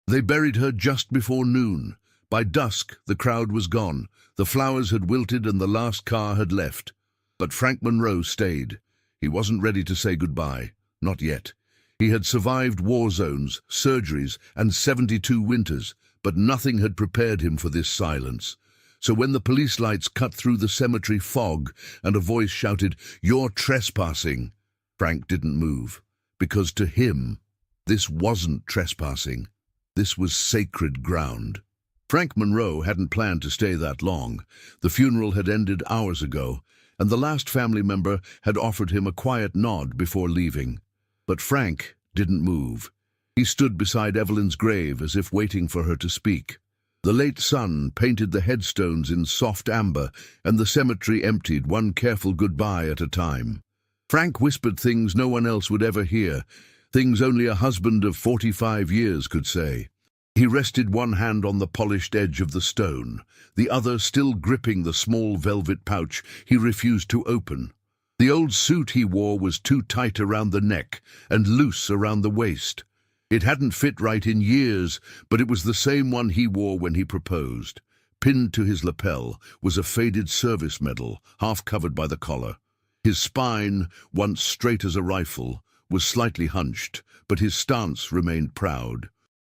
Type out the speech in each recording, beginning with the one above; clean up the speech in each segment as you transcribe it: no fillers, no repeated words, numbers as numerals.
They buried her just before noon. By dusk, the crowd was gone. The flowers had wilted and the last car had left. But Frank Monroe stayed. He wasn't ready to say goodbye. Not yet. He had survived war zones, surgeries, and 72 winters, but nothing had prepared him for this silence. So when the police lights cut through the cemetery fog and a voice shouted, "You're trespassing," Frank didn't move. Because to him, this wasn't trespassing. This was sacred ground. Frank Monroe hadn't planned to stay that long. The funeral had ended hours ago, and the last family member had offered him a quiet nod before leaving. But Frank didn't move. He stood beside Evelyn's grave as if waiting for her to speak. The late sun painted the headstones in soft amber, and the cemetery emptied, one careful goodbye at a time. Frank whispered things no one else would ever hear, things only a husband of 45 years could say. He rested one hand on the polished edge of the stone, the other still gripping the small velvet pouch he refused to open. The old suit he wore was too tight around the neck and loose around the waist. It hadn't fit right in years, but it was the same one he wore when he proposed. Pinned to his lapel was a faded service medal, half covered by the collar. His spine, once straight as a rifle, was slightly hunched, but his stance remained proud.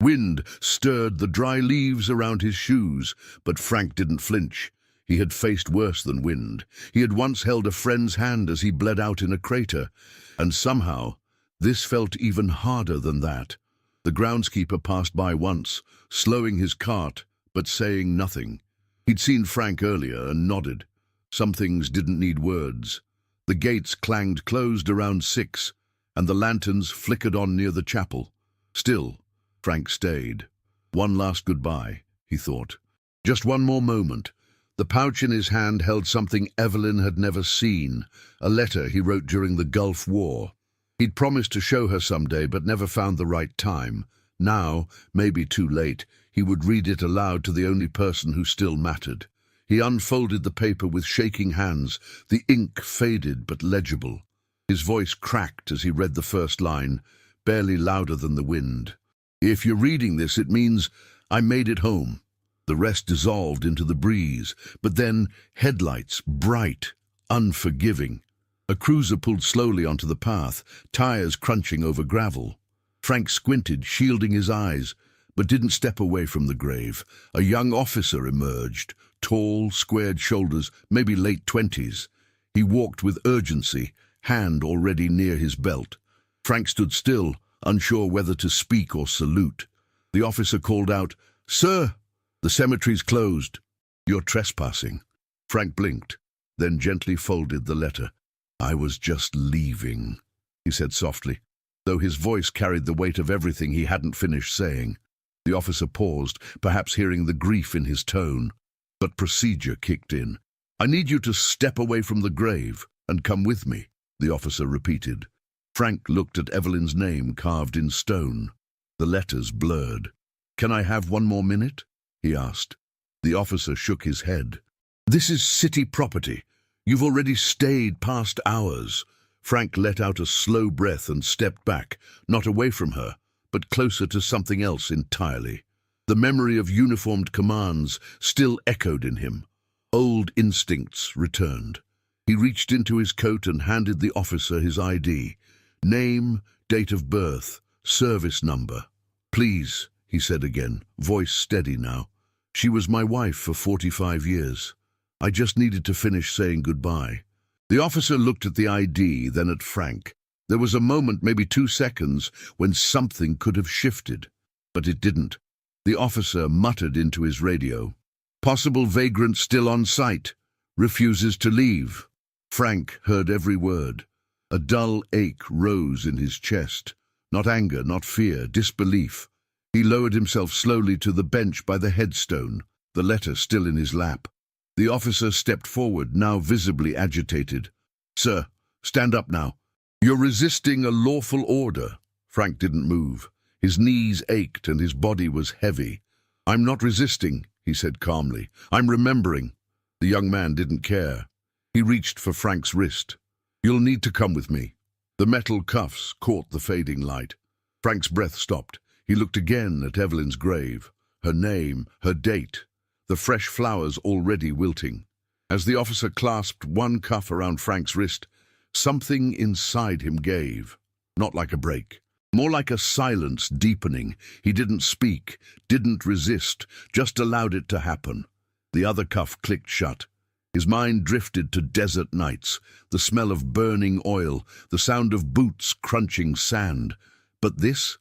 Wind stirred the dry leaves around his shoes, but Frank didn't flinch. He had faced worse than wind. He had once held a friend's hand as he bled out in a crater, and somehow this felt even harder than that. The groundskeeper passed by once, slowing his cart, but saying nothing. He'd seen Frank earlier and nodded. Some things didn't need words. The gates clanged closed around 6, and the lanterns flickered on near the chapel. Still, Frank stayed. One last goodbye, he thought. Just one more moment. The pouch in his hand held something Evelyn had never seen, a letter he wrote during the Gulf War. He'd promised to show her someday, but never found the right time. Now, maybe too late, he would read it aloud to the only person who still mattered. He unfolded the paper with shaking hands, the ink faded but legible. His voice cracked as he read the first line, barely louder than the wind. "If you're reading this, it means I made it home." The rest dissolved into the breeze, but then headlights, bright, unforgiving. A cruiser pulled slowly onto the path, tires crunching over gravel. Frank squinted, shielding his eyes, but didn't step away from the grave. A young officer emerged, tall, squared shoulders, maybe late 20s. He walked with urgency, hand already near his belt. Frank stood still, unsure whether to speak or salute. The officer called out, "Sir, the cemetery's closed. You're trespassing." Frank blinked, then gently folded the letter. "I was just leaving," he said softly, though his voice carried the weight of everything he hadn't finished saying. The officer paused, perhaps hearing the grief in his tone. But procedure kicked in. "I need you to step away from the grave and come with me," the officer repeated. Frank looked at Evelyn's name carved in stone. The letters blurred. "Can I have one more minute?" he asked. The officer shook his head. "This is city property. You've already stayed past hours." Frank let out a slow breath and stepped back, not away from her, but closer to something else entirely. The memory of uniformed commands still echoed in him. Old instincts returned. He reached into his coat and handed the officer his ID. Name, date of birth, service number. "Please," he said again, voice steady now. "She was my wife for 45 years. I just needed to finish saying goodbye." The officer looked at the ID, then at Frank. There was a moment, maybe 2 seconds, when something could have shifted, but it didn't. The officer muttered into his radio, "Possible vagrant still on site. Refuses to leave." Frank heard every word. A dull ache rose in his chest. Not anger, not fear, disbelief. He lowered himself slowly to the bench by the headstone, the letter still in his lap. The officer stepped forward, now visibly agitated. "Sir, stand up now. You're resisting a lawful order." Frank didn't move. His knees ached and his body was heavy. "I'm not resisting," he said calmly. "I'm remembering." The young man didn't care. He reached for Frank's wrist. "You'll need to come with me." The metal cuffs caught the fading light. Frank's breath stopped. He looked again at Evelyn's grave, her name, her date, the fresh flowers already wilting. As the officer clasped one cuff around Frank's wrist, something inside him gave. Not like a break, more like a silence deepening. He didn't speak, didn't resist, just allowed it to happen. The other cuff clicked shut. His mind drifted to desert nights, the smell of burning oil, the sound of boots crunching sand. But this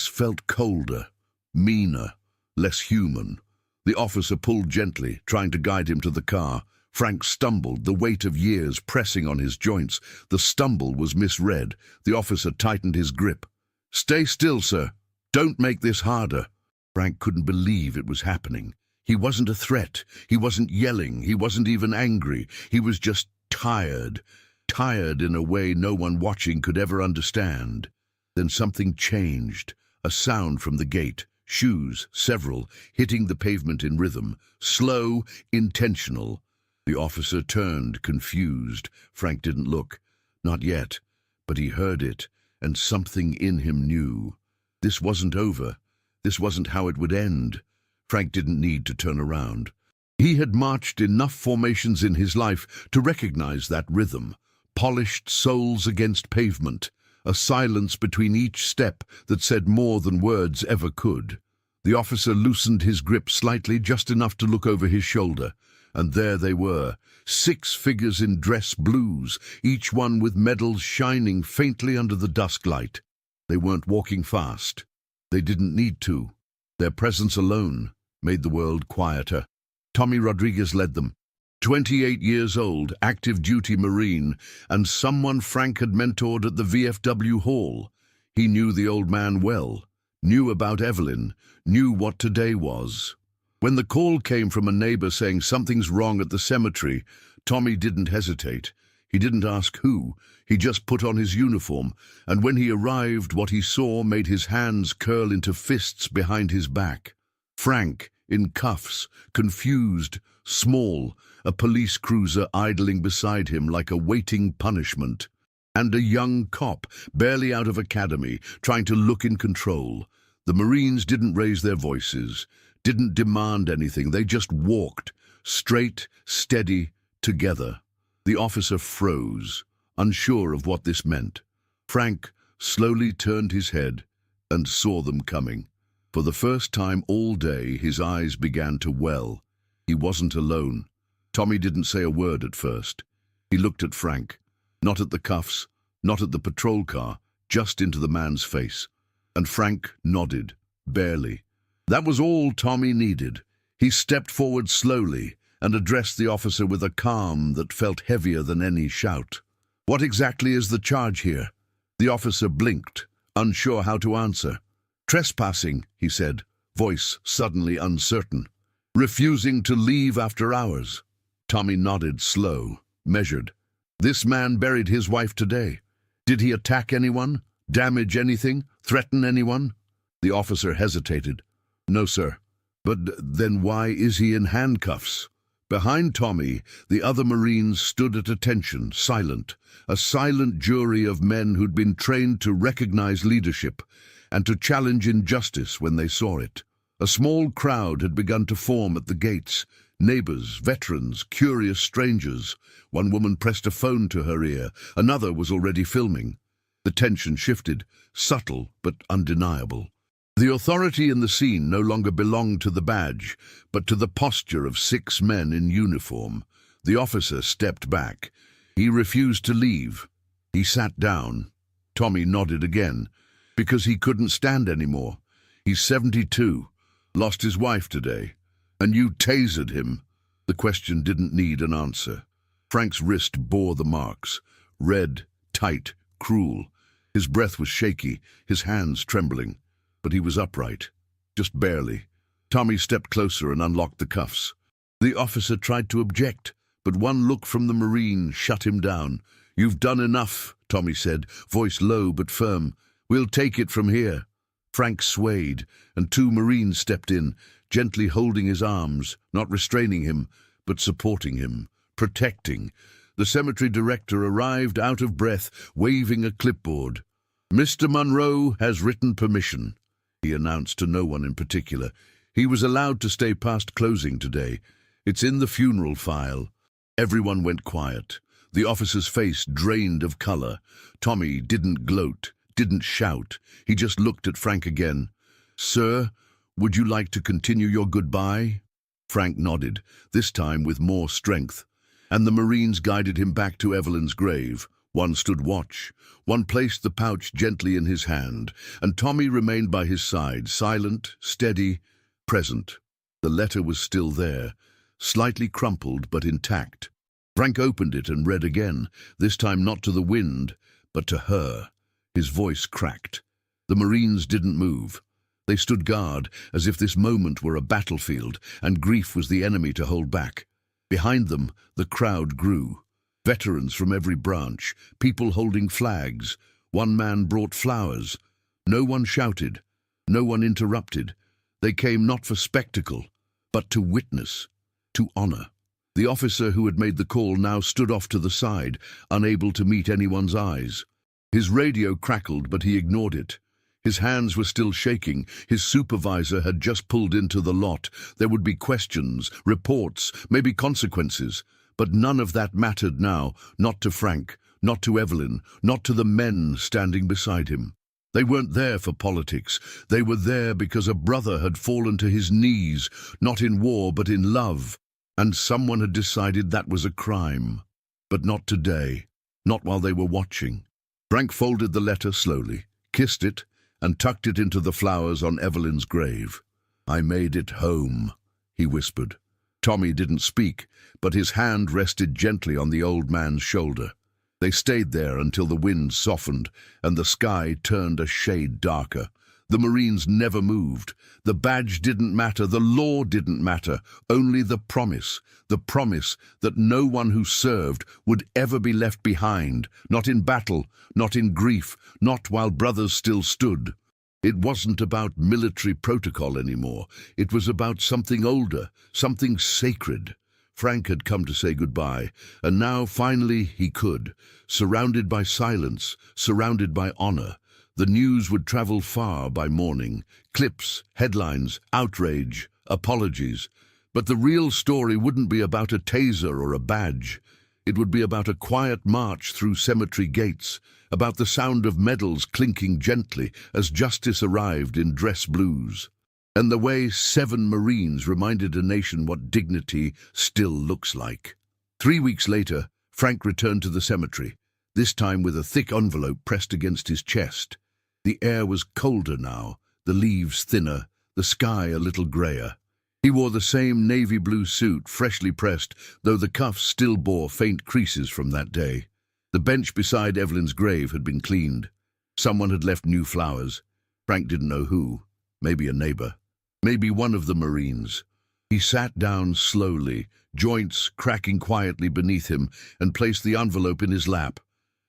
felt colder, meaner, less human. The officer pulled gently, trying to guide him to the car. Frank stumbled, the weight of years pressing on his joints. The stumble was misread. The officer tightened his grip. "Stay still, sir. Don't make this harder." Frank couldn't believe it was happening. He wasn't a threat. He wasn't yelling. He wasn't even angry. He was just tired. Tired in a way no one watching could ever understand. Then something changed. A sound from the gate. Shoes, several, hitting the pavement in rhythm. Slow, intentional. The officer turned, confused. Frank didn't look. Not yet. But he heard it, and something in him knew. This wasn't over. This wasn't how it would end. Frank didn't need to turn around. He had marched enough formations in his life to recognize that rhythm. Polished soles against pavement. A silence between each step that said more than words ever could. The officer loosened his grip slightly, just enough to look over his shoulder. And there they were, 6 figures in dress blues, each one with medals shining faintly under the dusk light. They weren't walking fast. They didn't need to. Their presence alone made the world quieter. Tommy Rodriguez led them. 28 years old, active duty Marine, and someone Frank had mentored at the VFW Hall. He knew the old man well, knew about Evelyn, knew what today was. When the call came from a neighbor saying something's wrong at the cemetery, Tommy didn't hesitate. He didn't ask who. He just put on his uniform, and when he arrived, what he saw made his hands curl into fists behind his back. Frank, in cuffs, confused, small, a police cruiser idling beside him like awaiting punishment. And a young cop, barely out of academy, trying to look in control. The Marines didn't raise their voices, didn't demand anything. They just walked, straight, steady, together. The officer froze, unsure of what this meant. Frank slowly turned his head and saw them coming. For the first time all day, his eyes began to well. He wasn't alone. Tommy didn't say a word at first. He looked at Frank, not at the cuffs, not at the patrol car, just into the man's face. And Frank nodded, barely. That was all Tommy needed. He stepped forward slowly and addressed the officer with a calm that felt heavier than any shout. "What exactly is the charge here?" The officer blinked, unsure how to answer. "Trespassing," he said, voice suddenly uncertain. "Refusing to leave after hours." Tommy nodded, slow, measured. "This man buried his wife today. Did he attack anyone? Damage anything? Threaten anyone?" The officer hesitated. "No, sir." "But then why is he in handcuffs?" Behind Tommy, the other Marines stood at attention, silent, a silent jury of men who'd been trained to recognize leadership and to challenge injustice when they saw it. A small crowd had begun to form at the gates, neighbors, veterans, curious strangers. One woman pressed a phone to her ear, another was already filming. The tension shifted, subtle but undeniable. The authority in the scene no longer belonged to the badge, but to the posture of 6 men in uniform. The officer stepped back. He refused to leave. He sat down. Tommy nodded again, because he couldn't stand anymore. He's 72, lost his wife today, and you tasered him. The question didn't need an answer. Frank's wrist bore the marks, red, tight, cruel. His breath was shaky, his hands trembling. But he was upright, just barely. Tommy stepped closer and unlocked the cuffs. The officer tried to object, but one look from the Marine shut him down. "You've done enough," Tommy said, voice low but firm. "We'll take it from here." Frank swayed, and 2 Marines stepped in, gently holding his arms, not restraining him, but supporting him, protecting. The cemetery director arrived out of breath, waving a clipboard. "Mr. Monroe has written permission." he announced to no one in particular. He was allowed to stay past closing today. It's in the funeral file. Everyone went quiet. The officer's face drained of color. Tommy didn't gloat, didn't shout. He just looked at Frank again. "Sir, would you like to continue your goodbye?" Frank nodded, this time with more strength. And the Marines guided him back to Evelyn's grave. One stood watch. One placed the pouch gently in his hand, and Tommy remained by his side, silent, steady, present. The letter was still there, slightly crumpled but intact. Frank opened it and read again, this time not to the wind, but to her. His voice cracked. The Marines didn't move. They stood guard, as if this moment were a battlefield, and grief was the enemy to hold back. Behind them, the crowd grew. Veterans from every branch, people holding flags. One man brought flowers. No one shouted. No one interrupted. They came not for spectacle, but to witness, to honor. The officer who had made the call now stood off to the side, unable to meet anyone's eyes. His radio crackled, but he ignored it. His hands were still shaking. His supervisor had just pulled into the lot. There would be questions, reports, maybe consequences. But none of that mattered now, not to Frank, not to Evelyn, not to the men standing beside him. They weren't there for politics. They were there because a brother had fallen to his knees, not in war but in love. And someone had decided that was a crime. But not today, not while they were watching. Frank folded the letter slowly, kissed it, and tucked it into the flowers on Evelyn's grave. "I made it home," he whispered. Tommy didn't speak, but his hand rested gently on the old man's shoulder. They stayed there until the wind softened and the sky turned a shade darker. The Marines never moved. The badge didn't matter, the law didn't matter, only the promise that no one who served would ever be left behind, not in battle, not in grief, not while brothers still stood. It wasn't about military protocol anymore. It was about something older, something sacred. Frank had come to say goodbye, and now finally he could, surrounded by silence, surrounded by honor. The news would travel far by morning. Clips, headlines, outrage, apologies. But the real story wouldn't be about a taser or a badge. It would be about a quiet march through cemetery gates, about the sound of medals clinking gently as justice arrived in dress blues, and the way 7 Marines reminded a nation what dignity still looks like. 3 weeks later, Frank returned to the cemetery, this time with a thick envelope pressed against his chest. The air was colder now, the leaves thinner, the sky a little grayer. He wore the same navy blue suit, freshly pressed, though the cuffs still bore faint creases from that day. The bench beside Evelyn's grave had been cleaned. Someone had left new flowers. Frank didn't know who. Maybe a neighbor. Maybe one of the Marines. He sat down slowly, joints cracking quietly beneath him, and placed the envelope in his lap.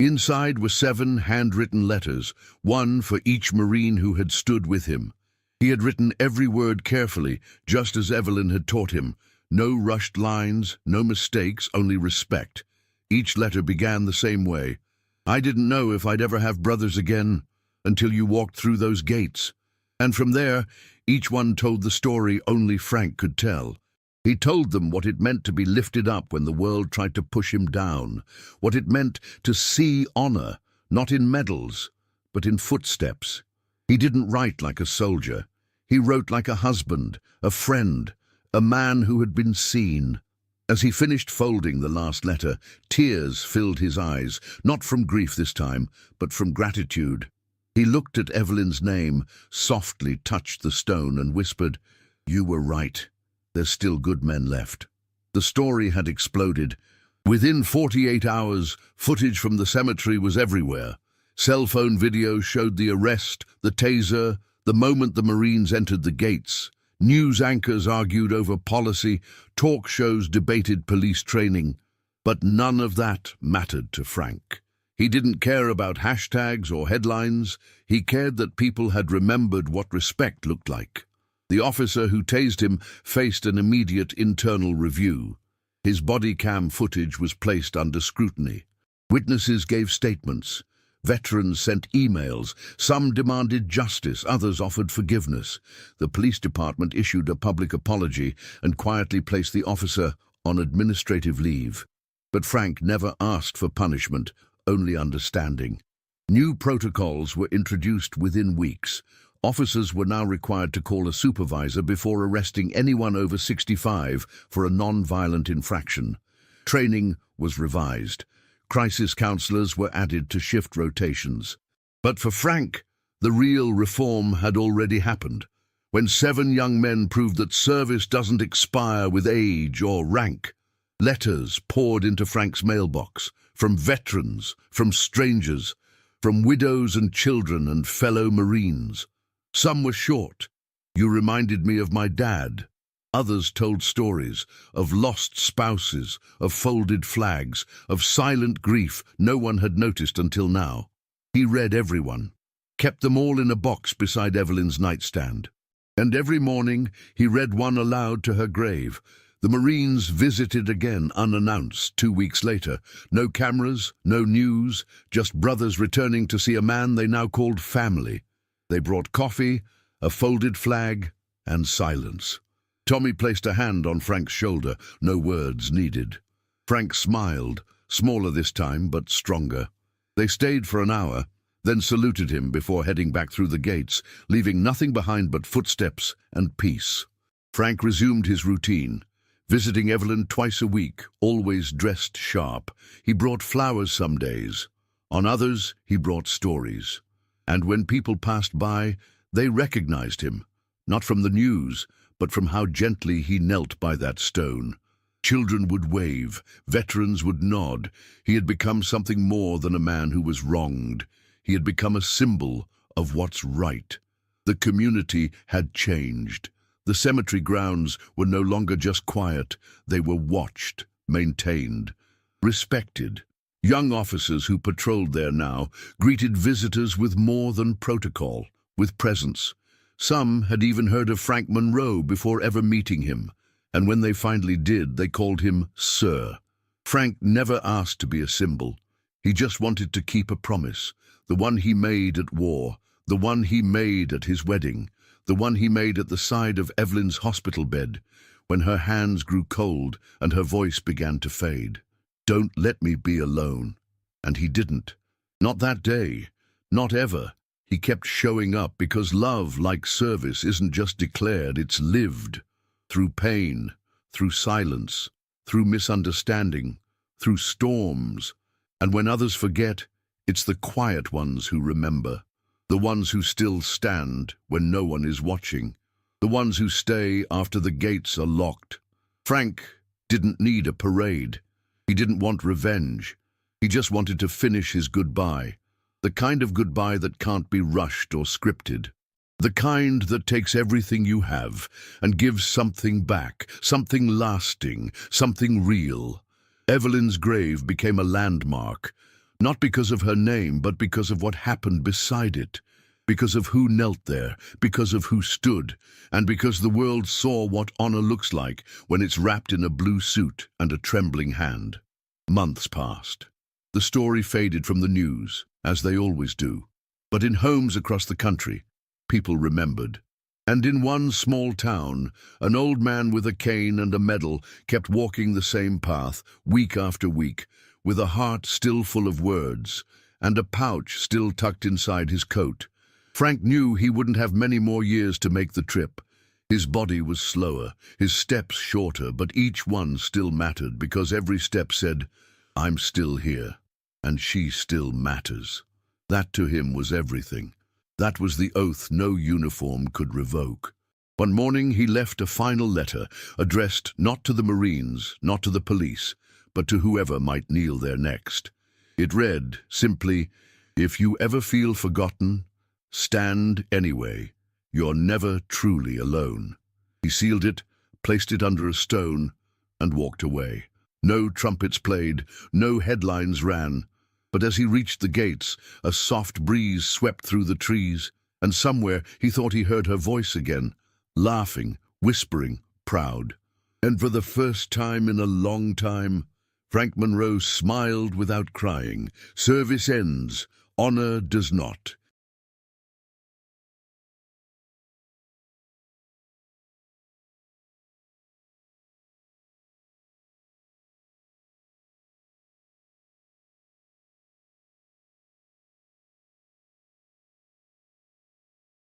Inside were 7 handwritten letters, one for each Marine who had stood with him. He had written every word carefully, just as Evelyn had taught him. No rushed lines, no mistakes, only respect. Each letter began the same way. "I didn't know if I'd ever have brothers again until you walked through those gates." And from there, each one told the story only Frank could tell. He told them what it meant to be lifted up when the world tried to push him down, what it meant to see honor, not in medals, but in footsteps. He didn't write like a soldier. He wrote like a husband, a friend, a man who had been seen. As he finished folding the last letter, tears filled his eyes, not from grief this time, but from gratitude. He looked at Evelyn's name, softly touched the stone and whispered, "You were right. There's still good men left." The story had exploded. Within 48 hours, footage from the cemetery was everywhere. Cell phone videos showed the arrest, the taser, the moment the Marines entered the gates. News anchors argued over policy, talk shows debated police training. But none of that mattered to Frank. He didn't care about hashtags or headlines. He cared that people had remembered what respect looked like. The officer who tased him faced an immediate internal review. His body cam footage was placed under scrutiny. Witnesses gave statements. Veterans sent emails. Some demanded justice, others offered forgiveness. The police department issued a public apology and quietly placed the officer on administrative leave. But Frank never asked for punishment, only understanding. New protocols were introduced within weeks. Officers were now required to call a supervisor before arresting anyone over 65 for a non-violent infraction. Training was revised. Crisis counselors were added to shift rotations. But for Frank, the real reform had already happened. When 7 young men proved that service doesn't expire with age or rank, letters poured into Frank's mailbox, from veterans, from strangers, from widows and children and fellow Marines. Some were short. "You reminded me of my dad." Others told stories of lost spouses, of folded flags, of silent grief no one had noticed until now. He read everyone, kept them all in a box beside Evelyn's nightstand. And every morning he read one aloud to her grave. The Marines visited again unannounced 2 weeks later. No cameras, no news, just brothers returning to see a man they now called family. They brought coffee, a folded flag, and silence. Tommy placed a hand on Frank's shoulder, no words needed. Frank smiled, smaller this time, but stronger. They stayed for an hour, then saluted him before heading back through the gates, leaving nothing behind but footsteps and peace. Frank resumed his routine, visiting Evelyn twice a week, always dressed sharp. He brought flowers some days. On others, he brought stories. And when people passed by, they recognized him, not from the news, but from how gently he knelt by that stone. Children would wave, veterans would nod. He had become something more than a man who was wronged. He had become a symbol of what's right. The community had changed. The cemetery grounds were no longer just quiet. They were watched, maintained, respected. Young officers who patrolled there now greeted visitors with more than protocol, with presence. Some had even heard of Frank Monroe before ever meeting him, and when they finally did, they called him Sir. Frank never asked to be a symbol. He just wanted to keep a promise, the one he made at war, the one he made at his wedding, the one he made at the side of Evelyn's hospital bed, when her hands grew cold and her voice began to fade. "Don't let me be alone." And he didn't. Not that day. Not ever. He kept showing up because love, like service, isn't just declared, it's lived. Through pain, through silence, through misunderstanding, through storms. And when others forget, it's the quiet ones who remember. The ones who still stand when no one is watching. The ones who stay after the gates are locked. Frank didn't need a parade. He didn't want revenge. He just wanted to finish his goodbye. The kind of goodbye that can't be rushed or scripted. The kind that takes everything you have and gives something back, something lasting, something real. Evelyn's grave became a landmark, not because of her name, but because of what happened beside it, because of who knelt there, because of who stood, and because the world saw what honor looks like when it's wrapped in a blue suit and a trembling hand. Months passed. The story faded from the news, as they always do. But in homes across the country, people remembered. And in one small town, an old man with a cane and a medal kept walking the same path, week after week, with a heart still full of words, and a pouch still tucked inside his coat. Frank knew he wouldn't have many more years to make the trip. His body was slower, his steps shorter, but each one still mattered because every step said, "I'm still here, and she still matters." That to him was everything. That was the oath no uniform could revoke. One morning he left a final letter, addressed not to the Marines, not to the police, but to whoever might kneel there next. It read, simply, "If you ever feel forgotten, stand anyway. You're never truly alone." He sealed it, placed it under a stone, and walked away. No trumpets played, no headlines ran. But as he reached the gates, a soft breeze swept through the trees, and somewhere he thought he heard her voice again, laughing, whispering, proud. And for the first time in a long time, Frank Monroe smiled without crying. Service ends. Honor does not.